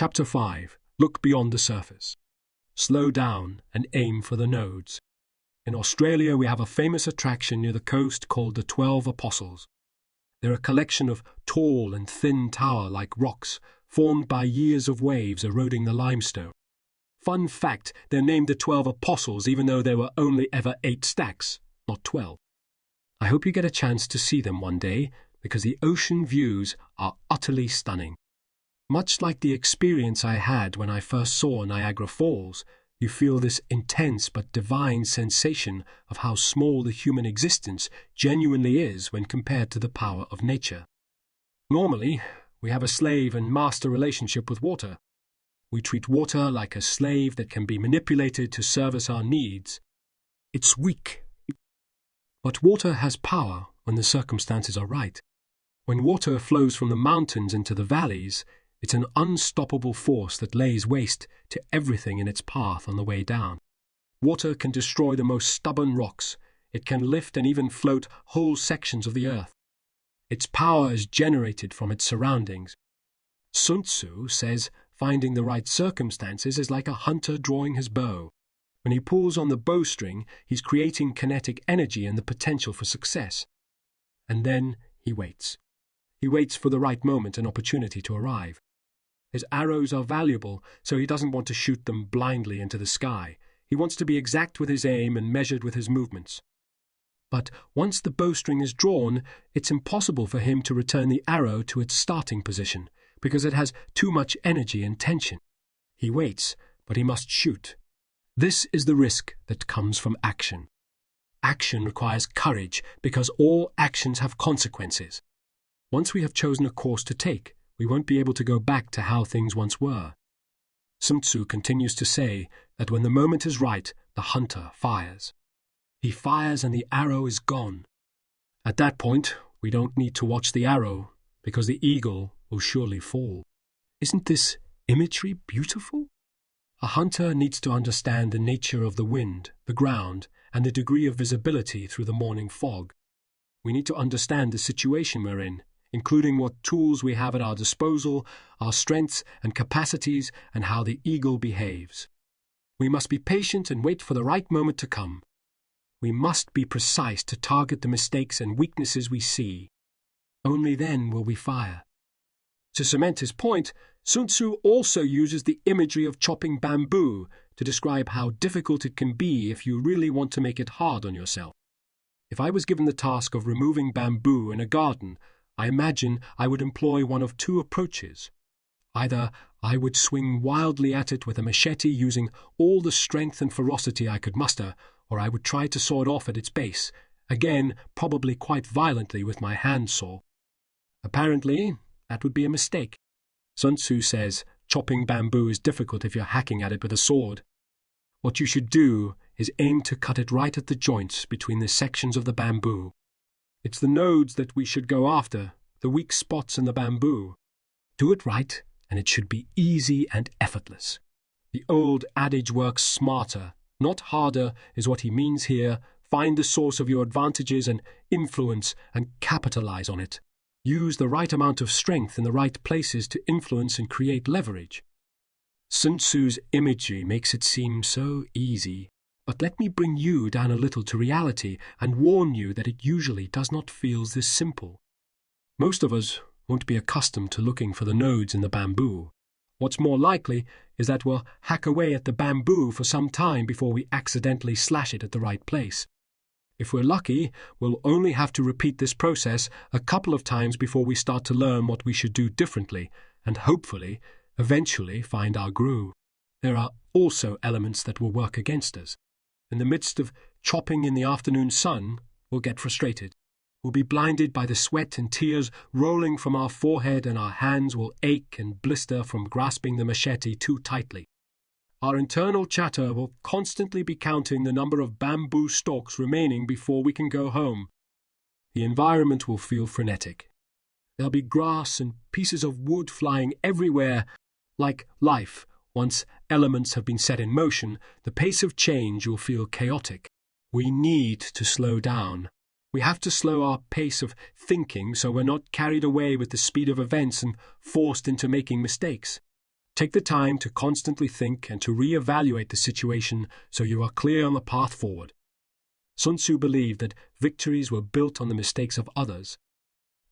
Chapter 5. Look beyond the surface. Slow down and aim for the nodes. In Australia, we have a famous attraction near the coast called the 12 Apostles. They're a collection of tall and thin tower-like rocks formed by years of waves eroding the limestone. Fun fact, they're named the 12 Apostles even though there were only ever 8 stacks, not 12. I hope you get a chance to see them one day because the ocean views are utterly stunning. Much like the experience I had when I first saw Niagara Falls, you feel this intense but divine sensation of how small the human existence genuinely is when compared to the power of nature. Normally, we have a slave and master relationship with water. We treat water like a slave that can be manipulated to service our needs. It's weak. But water has power when the circumstances are right. When water flows from the mountains into the valleys, it's an unstoppable force that lays waste to everything in its path on the way down. Water can destroy the most stubborn rocks. It can lift and even float whole sections of the earth. Its power is generated from its surroundings. Sun Tzu says finding the right circumstances is like a hunter drawing his bow. When he pulls on the bowstring, he's creating kinetic energy and the potential for success. And then he waits. He waits for the right moment and opportunity to arrive. His arrows are valuable, so he doesn't want to shoot them blindly into the sky. He wants to be exact with his aim and measured with his movements. But once the bowstring is drawn, it's impossible for him to return the arrow to its starting position, because it has too much energy and tension. He waits, but he must shoot. This is the risk that comes from action. Action requires courage, because all actions have consequences. Once we have chosen a course to take, we won't be able to go back to how things once were. Sun Tzu continues to say that when the moment is right, the hunter fires. He fires and the arrow is gone. At that point, we don't need to watch the arrow, because the eagle will surely fall. Isn't this imagery beautiful? A hunter needs to understand the nature of the wind, the ground, and the degree of visibility through the morning fog. We need to understand the situation we're in, including what tools we have at our disposal, our strengths and capacities, and how the eagle behaves. We must be patient and wait for the right moment to come. We must be precise to target the mistakes and weaknesses we see. Only then will we fire. To cement his point, Sun Tzu also uses the imagery of chopping bamboo to describe how difficult it can be if you really want to make it hard on yourself. If I was given the task of removing bamboo in a garden, I imagine I would employ one of two approaches. Either I would swing wildly at it with a machete using all the strength and ferocity I could muster, or I would try to saw it off at its base, again probably quite violently with my handsaw. Apparently, that would be a mistake. Sun Tzu says chopping bamboo is difficult if you're hacking at it with a sword. What you should do is aim to cut it right at the joints between the sections of the bamboo. It's the nodes that we should go after, the weak spots in the bamboo. Do it right, and it should be easy and effortless. The old adage works smarter, not harder, is what he means here. Find the source of your advantages and influence and capitalize on it. Use the right amount of strength in the right places to influence and create leverage. Sun Tzu's imagery makes it seem so easy. But let me bring you down a little to reality and warn you that it usually does not feel this simple. Most of us won't be accustomed to looking for the nodes in the bamboo. What's more likely is that we'll hack away at the bamboo for some time before we accidentally slash it at the right place. If we're lucky, we'll only have to repeat this process a couple of times before we start to learn what we should do differently and hopefully, eventually find our groove. There are also elements that will work against us. In the midst of chopping in the afternoon sun, we'll get frustrated. We'll be blinded by the sweat and tears rolling from our forehead, and our hands will ache and blister from grasping the machete too tightly. Our internal chatter will constantly be counting the number of bamboo stalks remaining before we can go home. The environment will feel frenetic. There'll be grass and pieces of wood flying everywhere. Like life, once elements have been set in motion, the pace of change will feel chaotic. We need to slow down. We have to slow our pace of thinking so we're not carried away with the speed of events and forced into making mistakes. Take the time to constantly think and to re-evaluate the situation so you are clear on the path forward. Sun Tzu believed that victories were built on the mistakes of others.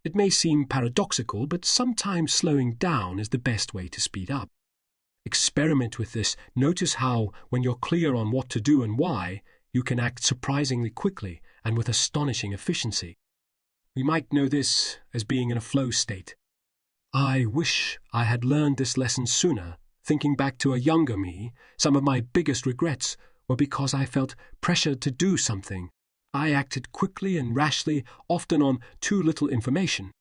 It may seem paradoxical, but sometimes slowing down is the best way to speed up. Experiment with this. Notice how, when you're clear on what to do and why, you can act surprisingly quickly and with astonishing efficiency. We might know this as being in a flow state. I wish I had learned this lesson sooner. Thinking back to a younger me, some of my biggest regrets were because I felt pressured to do something. I acted quickly and rashly, often on too little information.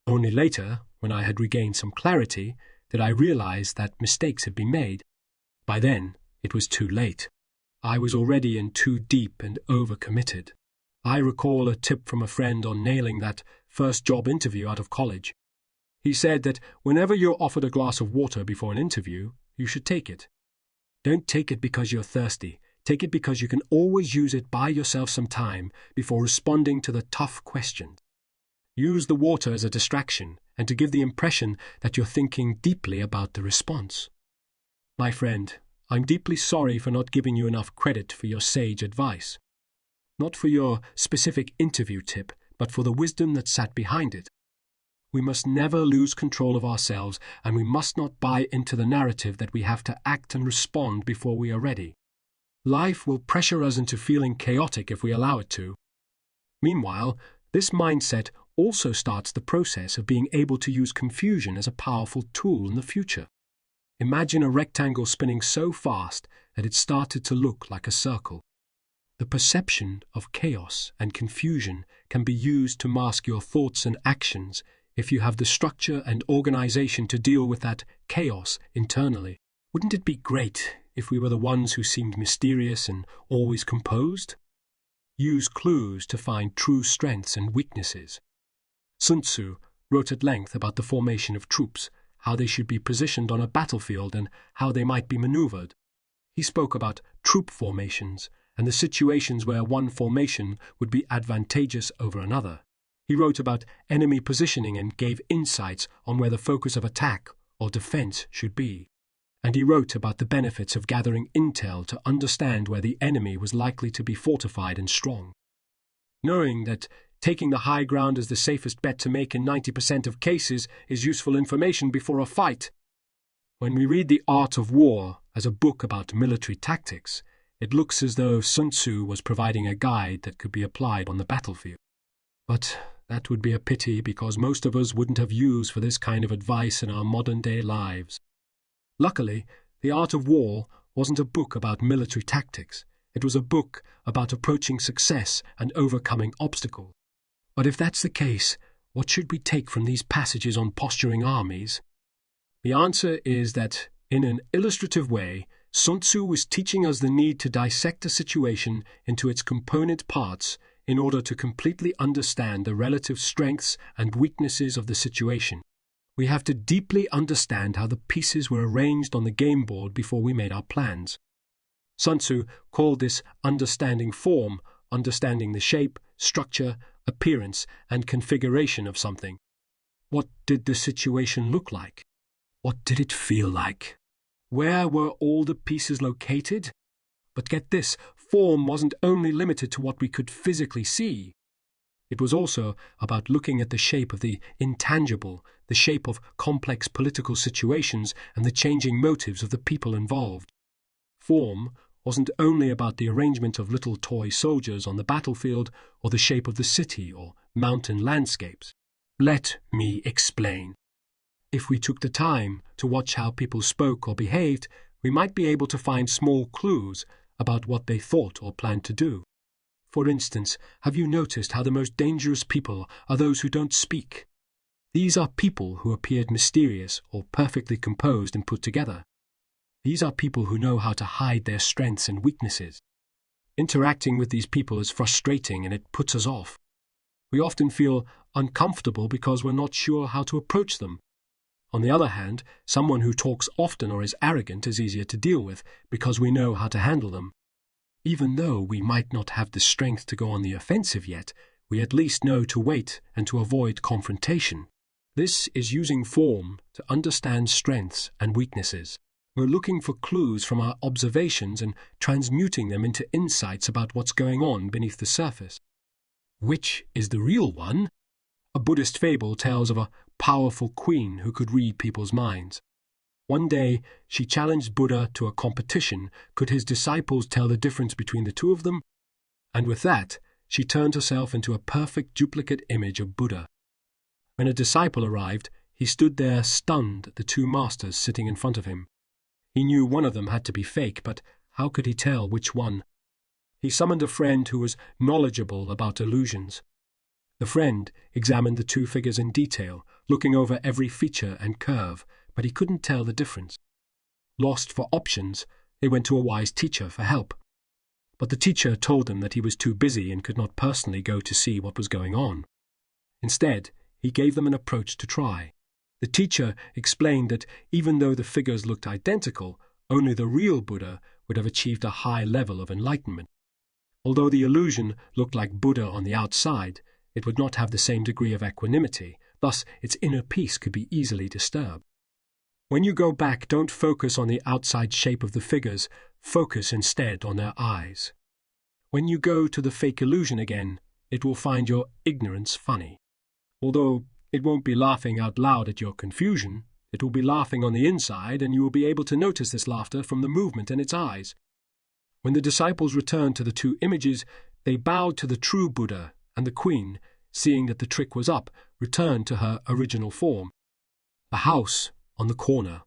Only later, when I had regained some clarity, did I realize that mistakes had been made. By then, it was too late. I was already in too deep and overcommitted. I recall a tip from a friend on nailing that first job interview out of college. He said that whenever you're offered a glass of water before an interview, you should take it. Don't take it because you're thirsty. Take it because you can always use it by yourself some time before responding to the tough questions. Use the water as a distraction and to give the impression that you're thinking deeply about the response. My friend, I'm deeply sorry for not giving you enough credit for your sage advice. Not for your specific interview tip, but for the wisdom that sat behind it. We must never lose control of ourselves, and we must not buy into the narrative that we have to act and respond before we are ready. Life will pressure us into feeling chaotic if we allow it to. Meanwhile, this mindset also starts the process of being able to use confusion as a powerful tool in the future. Imagine a rectangle spinning so fast that it started to look like a circle. The perception of chaos and confusion can be used to mask your thoughts and actions if you have the structure and organization to deal with that chaos internally. Wouldn't it be great if we were the ones who seemed mysterious and always composed? Use clues to find true strengths and weaknesses. Sun Tzu wrote at length about the formation of troops, how they should be positioned on a battlefield and how they might be maneuvered. He spoke about troop formations and the situations where one formation would be advantageous over another. He wrote about enemy positioning and gave insights on where the focus of attack or defense should be. And he wrote about the benefits of gathering intel to understand where the enemy was likely to be fortified and strong. Knowing that taking the high ground is the safest bet to make in 90% of cases is useful information before a fight. When we read The Art of War as a book about military tactics, it looks as though Sun Tzu was providing a guide that could be applied on the battlefield. But that would be a pity because most of us wouldn't have use for this kind of advice in our modern-day lives. Luckily, The Art of War wasn't a book about military tactics. It was a book about approaching success and overcoming obstacles. But if that's the case, what should we take from these passages on posturing armies? The answer is that, in an illustrative way, Sun Tzu was teaching us the need to dissect a situation into its component parts in order to completely understand the relative strengths and weaknesses of the situation. We have to deeply understand how the pieces were arranged on the game board before we made our plans. Sun Tzu called this understanding form, understanding the shape, structure, appearance, and configuration of something. What did the situation look like? What did it feel like? Where were all the pieces located? But get this, form wasn't only limited to what we could physically see. It was also about looking at the shape of the intangible, the shape of complex political situations, and the changing motives of the people involved. Form wasn't only about the arrangement of little toy soldiers on the battlefield or the shape of the city or mountain landscapes. Let me explain. If we took the time to watch how people spoke or behaved, we might be able to find small clues about what they thought or planned to do. For instance, have you noticed how the most dangerous people are those who don't speak? These are people who appeared mysterious or perfectly composed and put together. These are people who know how to hide their strengths and weaknesses. Interacting with these people is frustrating and it puts us off. We often feel uncomfortable because we're not sure how to approach them. On the other hand, someone who talks often or is arrogant is easier to deal with because we know how to handle them. Even though we might not have the strength to go on the offensive yet, we at least know to wait and to avoid confrontation. This is using form to understand strengths and weaknesses. We're looking for clues from our observations and transmuting them into insights about what's going on beneath the surface. Which is the real one? A Buddhist fable tells of a powerful queen who could read people's minds. One day, she challenged Buddha to a competition. Could his disciples tell the difference between the two of them? And with that, she turned herself into a perfect duplicate image of Buddha. When a disciple arrived, he stood there stunned at the two masters sitting in front of him. He knew one of them had to be fake, but how could he tell which one? He summoned a friend who was knowledgeable about illusions. The friend examined the two figures in detail, looking over every feature and curve, but he couldn't tell the difference. Lost for options, they went to a wise teacher for help. But the teacher told them that he was too busy and could not personally go to see what was going on. Instead, he gave them an approach to try. The teacher explained that even though the figures looked identical, only the real Buddha would have achieved a high level of enlightenment. Although the illusion looked like Buddha on the outside, it would not have the same degree of equanimity, thus its inner peace could be easily disturbed. When you go back, don't focus on the outside shape of the figures, focus instead on their eyes. When you go to the fake illusion again, it will find your ignorance funny. Although it won't be laughing out loud at your confusion, it will be laughing on the inside, and you will be able to notice this laughter from the movement in its eyes. When the disciples returned to the two images, they bowed to the true Buddha, and the queen, seeing that the trick was up, returned to her original form. A house on the corner.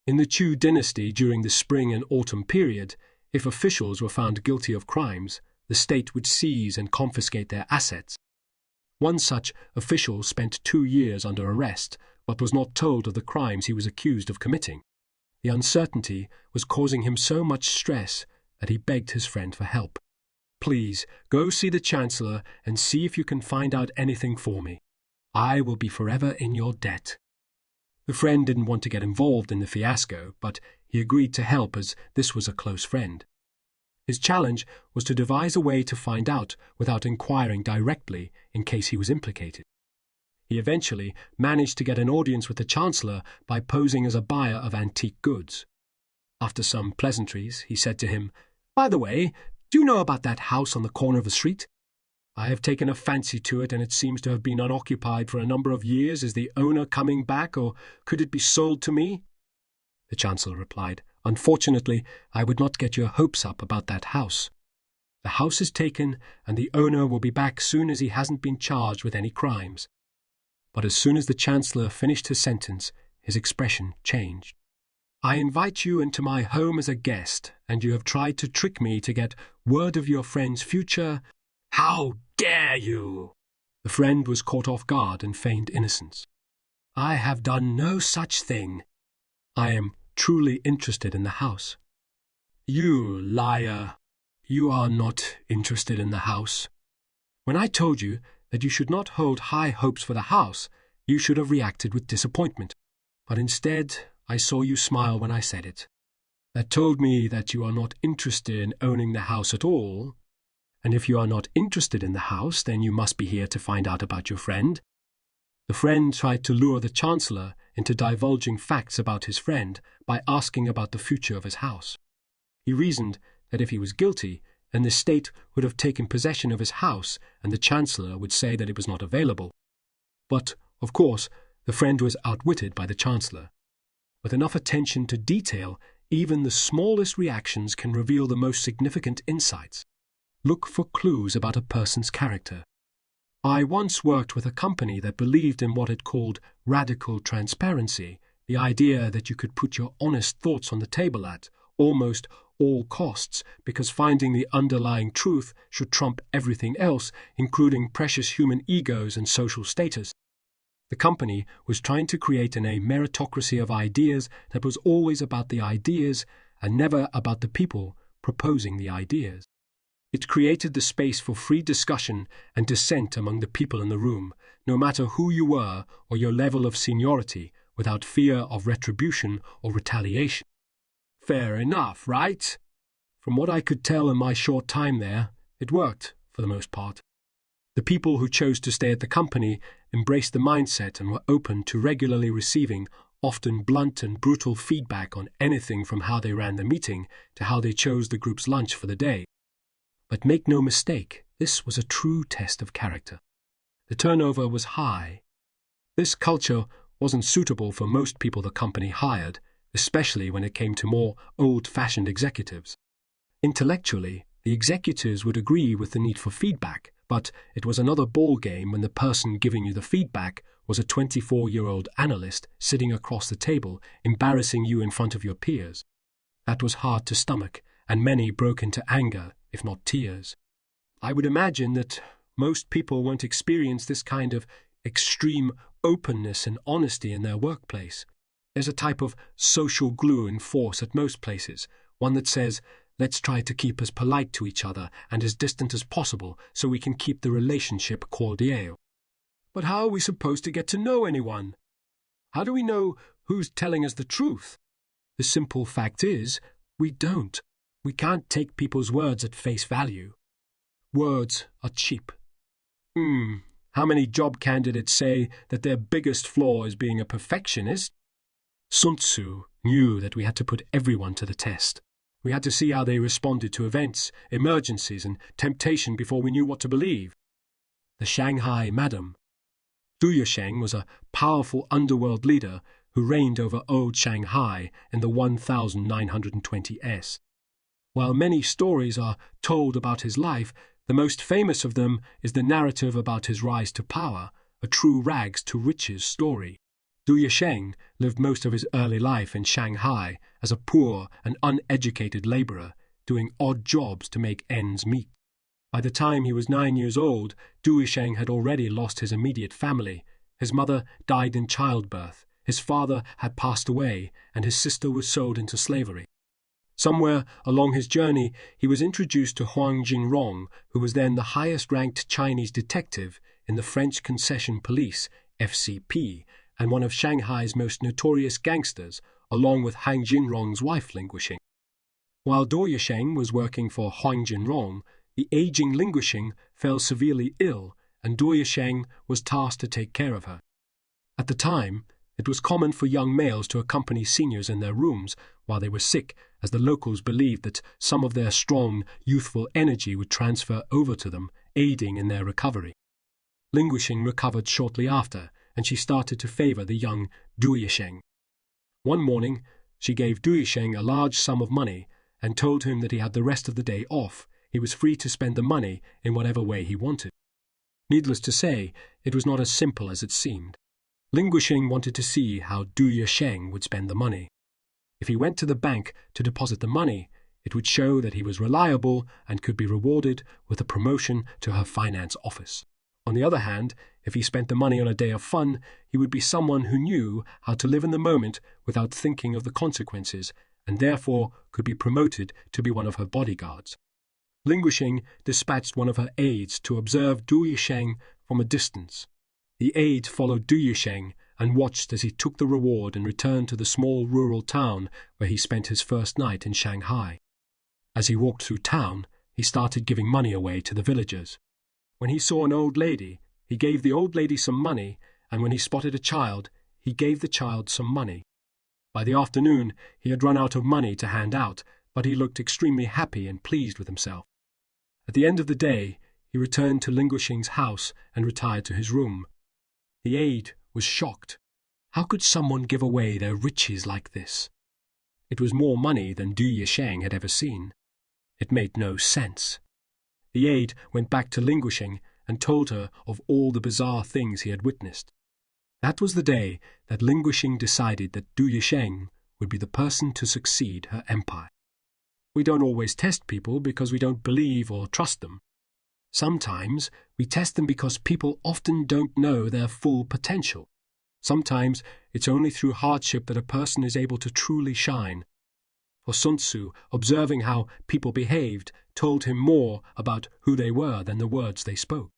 In the Chu dynasty during the spring and autumn period, if officials were found guilty of crimes, the state would seize and confiscate their assets. One such official spent 2 years under arrest, but was not told of the crimes he was accused of committing. The uncertainty was causing him so much stress that he begged his friend for help. "Please, go see the Chancellor and see if you can find out anything for me. I will be forever in your debt." The friend didn't want to get involved in the fiasco, but he agreed to help as this was a close friend. His challenge was to devise a way to find out without inquiring directly in case he was implicated. He eventually managed to get an audience with the Chancellor by posing as a buyer of antique goods. After some pleasantries, he said to him, "By the way, do you know about that house on the corner of the street? I have taken a fancy to it, and it seems to have been unoccupied for a number of years. Is the owner coming back, or could it be sold to me?" The Chancellor replied, "Unfortunately, I would not get your hopes up about that house. The house is taken, and the owner will be back soon as he hasn't been charged with any crimes." But as soon as the Chancellor finished his sentence, his expression changed. "I invite you into my home as a guest, and you have tried to trick me to get word of your friend's future. How dare you?" The friend was caught off guard and feigned innocence. "I have done no such thing. I am truly interested in the house." "You liar! You are not interested in the house. When I told you that you should not hold high hopes for the house, you should have reacted with disappointment. But instead, I saw you smile when I said it. That told me that you are not interested in owning the house at all. And if you are not interested in the house, then you must be here to find out about your friend." The friend tried to lure the Chancellor into divulging facts about his friend by asking about the future of his house. He reasoned that if he was guilty, then the state would have taken possession of his house, and the Chancellor would say that it was not available. But, of course, the friend was outwitted by the Chancellor. With enough attention to detail, even the smallest reactions can reveal the most significant insights. Look for clues about a person's character. I once worked with a company that believed in what it called radical transparency, the idea that you could put your honest thoughts on the table at almost all costs, because finding the underlying truth should trump everything else, including precious human egos and social status. The company was trying to create a meritocracy of ideas that was always about the ideas and never about the people proposing the ideas. It created the space for free discussion and dissent among the people in the room, no matter who you were or your level of seniority, without fear of retribution or retaliation. Fair enough, right? From what I could tell in my short time there, it worked, for the most part. The people who chose to stay at the company embraced the mindset and were open to regularly receiving often blunt and brutal feedback on anything from how they ran the meeting to how they chose the group's lunch for the day. But make no mistake, this was a true test of character. The turnover was high. This culture wasn't suitable for most people the company hired, especially when it came to more old-fashioned executives. Intellectually, the executives would agree with the need for feedback, but it was another ballgame when the person giving you the feedback was a 24-year-old analyst sitting across the table, embarrassing you in front of your peers. That was hard to stomach, and many broke into anger, if not tears. I would imagine that most people won't experience this kind of extreme openness and honesty in their workplace. There's a type of social glue in force at most places, one that says, let's try to keep as polite to each other and as distant as possible so we can keep the relationship cordial. But how are we supposed to get to know anyone? How do we know who's telling us the truth? The simple fact is, we don't. We can't take people's words at face value. Words are cheap. How many job candidates say that their biggest flaw is being a perfectionist? Sun Tzu knew that we had to put everyone to the test. We had to see how they responded to events, emergencies, and temptation before we knew what to believe. The Shanghai Madam. Du Yisheng was a powerful underworld leader who reigned over old Shanghai in the 1920s. While many stories are told about his life, the most famous of them is the narrative about his rise to power, a true rags to riches story. Du Yisheng lived most of his early life in Shanghai as a poor and uneducated laborer, doing odd jobs to make ends meet. By the time he was 9 years old, Du Yisheng had already lost his immediate family. His mother died in childbirth, his father had passed away, and his sister was sold into slavery. Somewhere along his journey, he was introduced to Huang Jinrong, who was then the highest-ranked Chinese detective in the French Concession Police, FCP, and one of Shanghai's most notorious gangsters, along with Huang Jinrong's wife Linguishing. While Du Yisheng was working for Huang Jinrong, the aging Linguishing fell severely ill, and Du Yisheng was tasked to take care of her. At the time, it was common for young males to accompany seniors in their rooms while they were sick, as the locals believed that some of their strong, youthful energy would transfer over to them, aiding in their recovery. Linguishing recovered shortly after, and she started to favor the young Du Yisheng. One morning, she gave Du Yisheng a large sum of money and told him that he had the rest of the day off. He was free to spend the money in whatever way he wanted. Needless to say, it was not as simple as it seemed. Linguishing wanted to see how Du Yisheng would spend the money. If he went to the bank to deposit the money, it would show that he was reliable and could be rewarded with a promotion to her finance office. On the other hand, if he spent the money on a day of fun, he would be someone who knew how to live in the moment without thinking of the consequences, and therefore could be promoted to be one of her bodyguards. Linguishing dispatched one of her aides to observe Du Yisheng from a distance. The aide followed Du Yisheng and watched as he took the reward and returned to the small rural town where he spent his first night in Shanghai. As he walked through town, he started giving money away to the villagers. When he saw an old lady, he gave the old lady some money, and when he spotted a child, he gave the child some money. By the afternoon, he had run out of money to hand out, but he looked extremely happy and pleased with himself. At the end of the day, he returned to Linguishing's house and retired to his room. The aide was shocked. How could someone give away their riches like this? It was more money than Du Yisheng had ever seen. It made no sense. The aide went back to Linguishing and told her of all the bizarre things he had witnessed. That was the day that Linguishing decided that Du Yisheng would be the person to succeed her empire. We don't always test people because we don't believe or trust them. Sometimes we test them because people often don't know their full potential. Sometimes it's only through hardship that a person is able to truly shine. For Sun Tzu, observing how people behaved told him more about who they were than the words they spoke.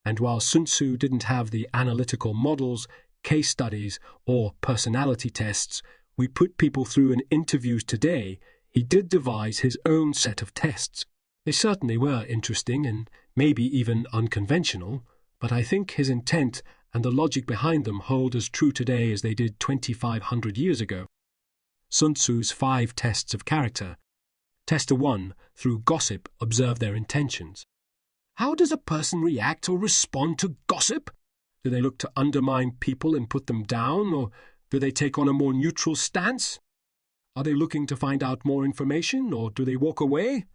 And while Sun Tzu didn't have the analytical models, case studies, or personality tests we put people through in interviews today, he did devise his own set of tests. They certainly were interesting and maybe even unconventional, but I think his intent and the logic behind them hold as true today as they did 2,500 years ago. Sun Tzu's 5 tests of character. Tester 1. Through gossip, observe their intentions. How does a person react or respond to gossip? Do they look to undermine people and put them down, or do they take on a more neutral stance? Are they looking to find out more information, or do they walk away?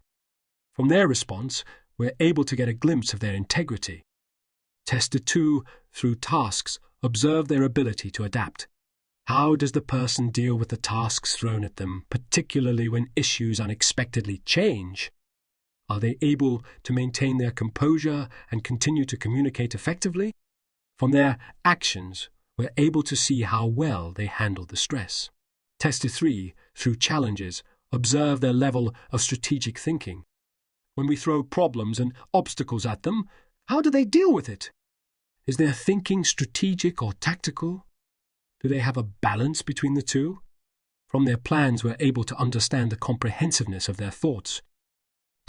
From their response, we're able to get a glimpse of their integrity. Tester 2. Through tasks, observe their ability to adapt. How does the person deal with the tasks thrown at them, particularly when issues unexpectedly change? Are they able to maintain their composure and continue to communicate effectively? From their actions, we're able to see how well they handle the stress. Tester 3. Through challenges, observe their level of strategic thinking. When we throw problems and obstacles at them, how do they deal with it? Is their thinking strategic or tactical? Do they have a balance between the two? From their plans, we're able to understand the comprehensiveness of their thoughts.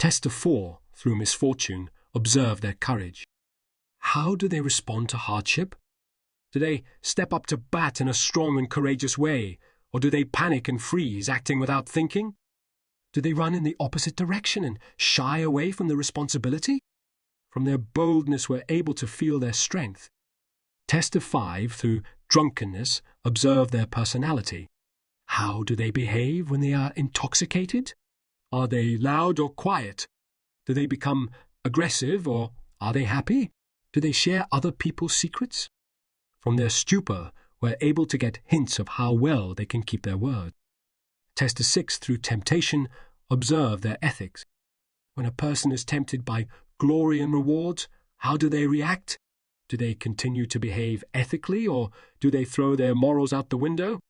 Tester 4. Through misfortune, observe their courage. How do they respond to hardship? Do they step up to bat in a strong and courageous way, or do they panic and freeze, acting without thinking? Do they run in the opposite direction and shy away from the responsibility? From their boldness, we're able to feel their strength. Tester 5. Through drunkenness, observe their personality. How do they behave when they are intoxicated? Are they loud or quiet? Do they become aggressive, or are they happy? Do they share other people's secrets? From their stupor, we're able to get hints of how well they can keep their word. Tester 6. Through temptation, observe their ethics. When a person is tempted by glory and rewards, how do they react? Do they continue to behave ethically, or do they throw their morals out the window?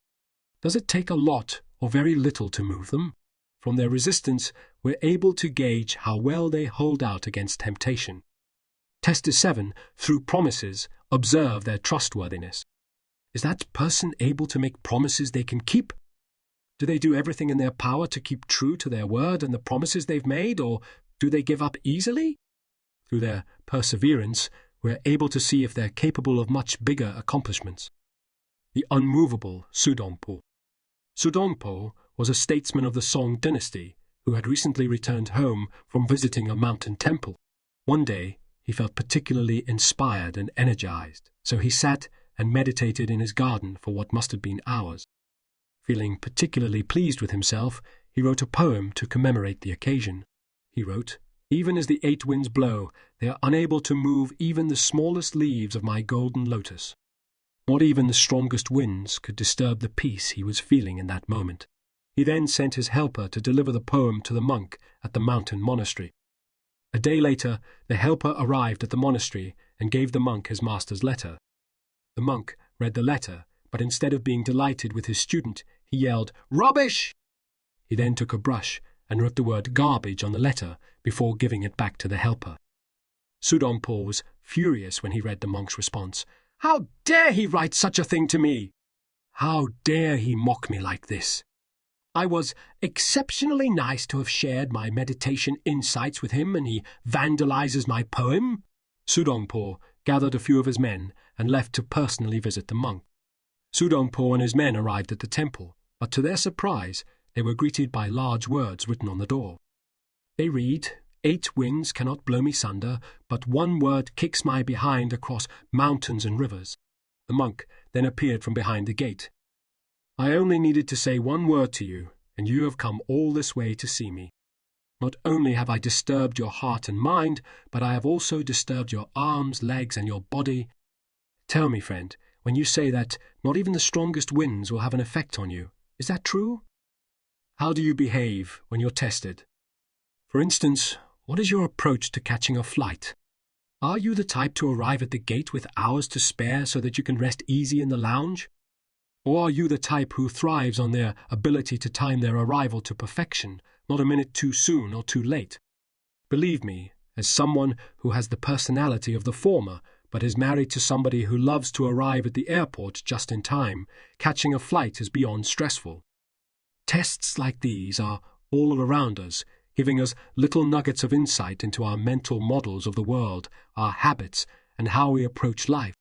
Does it take a lot or very little to move them? From their resistance, we're able to gauge how well they hold out against temptation. Tester 7. Through promises, observe their trustworthiness. Is that person able to make promises they can keep? Do they do everything in their power to keep true to their word and the promises they've made, or do they give up easily? Through their perseverance, we're able to see if they're capable of much bigger accomplishments. The unmovable Sudongpo. Sudongpo was a statesman of the Song dynasty who had recently returned home from visiting a mountain temple. One day, he felt particularly inspired and energized, so he sat and meditated in his garden for what must have been hours. Feeling particularly pleased with himself, he wrote a poem to commemorate the occasion. He wrote, "Even as the 8 winds blow, they are unable to move even the smallest leaves of my golden lotus." Not even the strongest winds could disturb the peace he was feeling in that moment. He then sent his helper to deliver the poem to the monk at the mountain monastery. A day later, the helper arrived at the monastery and gave the monk his master's letter. The monk read the letter, but instead of being delighted with his student, he yelled, "Rubbish!" He then took a brush and wrote the word garbage on the letter before giving it back to the helper. Sudongpo was furious when he read the monk's response. "How dare he write such a thing to me? How dare he mock me like this? I was exceptionally nice to have shared my meditation insights with him, and he vandalizes my poem." Sudongpo gathered a few of his men and left to personally visit the monk. Sudongpo and his men arrived at the temple, but to their surprise, they were greeted by large words written on the door. They read, "8 winds cannot blow me sunder, but one word kicks my behind across mountains and rivers." The monk then appeared from behind the gate. "I only needed to say one word to you, and you have come all this way to see me. Not only have I disturbed your heart and mind, but I have also disturbed your arms, legs, and your body. Tell me, friend, when you say that not even the strongest winds will have an effect on you, is that true? How do you behave when you're tested? For instance, what is your approach to catching a flight? Are you the type to arrive at the gate with hours to spare so that you can rest easy in the lounge? Or are you the type who thrives on their ability to time their arrival to perfection, not a minute too soon or too late? Believe me, as someone who has the personality of the former, but is married to somebody who loves to arrive at the airport just in time, catching a flight is beyond stressful. Tests like these are all around us, giving us little nuggets of insight into our mental models of the world, our habits, and how we approach life.